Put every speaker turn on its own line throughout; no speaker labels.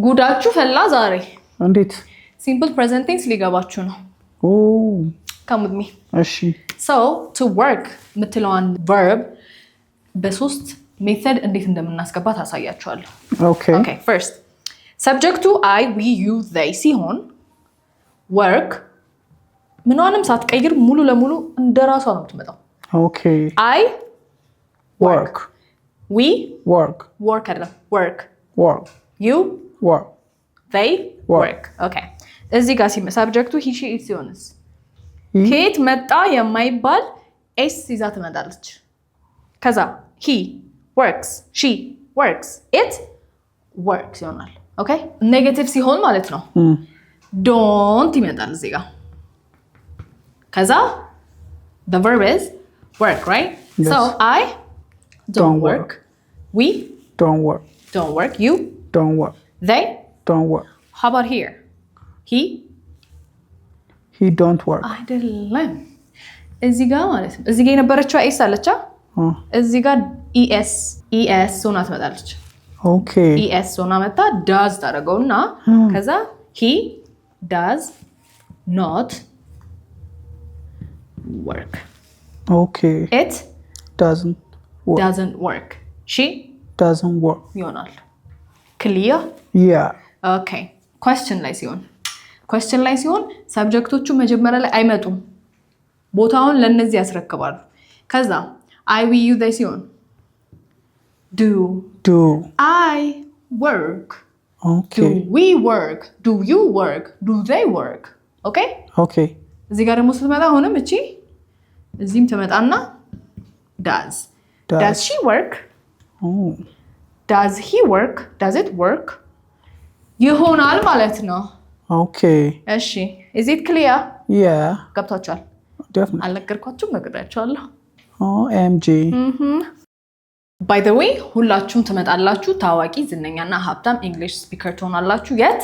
ጉዳችሁ ፈላ ዛሬ
እንዴት
simple present tense ሊገባችሁ ነው come with me
እሺ
so to work ምትለዋን verb በሶስት ሜተድ እንዴት እንደምናስገባ ታሳያችኋለሁ okay first subject to I we you they ሲሆን work ምንዋንም ሳትቀይር ሙሉ ለሙሉ እንደራሷ ነው የምትመጣው
okay
I work we work አይደለም work you
work
they work okay እዚህ ጋር subject to he she it ሲሆንስ ከየት መጣ የማይባል s ይዛ ትመጣለች ከዛ he works she works it works ይሆናል okay ኔጌቲቭ ሲሆን ማለት ነው don't ይመጣል እዚህ ጋር ከዛ the verb is work right
yes.
so I don't work we
don't work
you
don't work
they
don't work
how about here he
don't work
አይደለም እዚህ ጋር ማለት ነው እዚህ ጋር የነበረችው s አለቻ እዚህ ጋር es ሆና ትመጣለች
okay
es ሆና መጣ does ታደርገውና ከዛ he does not work
okay
it doesn't work she
doesn't work
ይሆናል clear
yeah
okay question ላይ ሲሆን ሰብጀክቶቹ መጀመሪያ ላይ አይመጡም ቦታውን ለነዚህ ያስረክባሉ ከዛ I we you they ሲሆን do I work
okay
do we work do you work do they work okay እዚህ ጋር ደግሞ ስትመጣ ሆነም እቺ እዚህም ተመጣና does she work does he work does it work ይሆናል ማለት ነው
okay
እሺ is it clear
yeah
ገብታችኋል
definitely
አልነገርኳችሁም ነግራችኋለሁ
OMG
by the way ሁላችሁም ትመጣላችሁ ታዋቂ ዝነኛና ሀብታም እንግሊሽ ስፒከር ትሆናላችሁ የት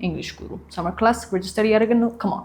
እንግሊሽ ጉሩ summer class register ያደርግን ነው come on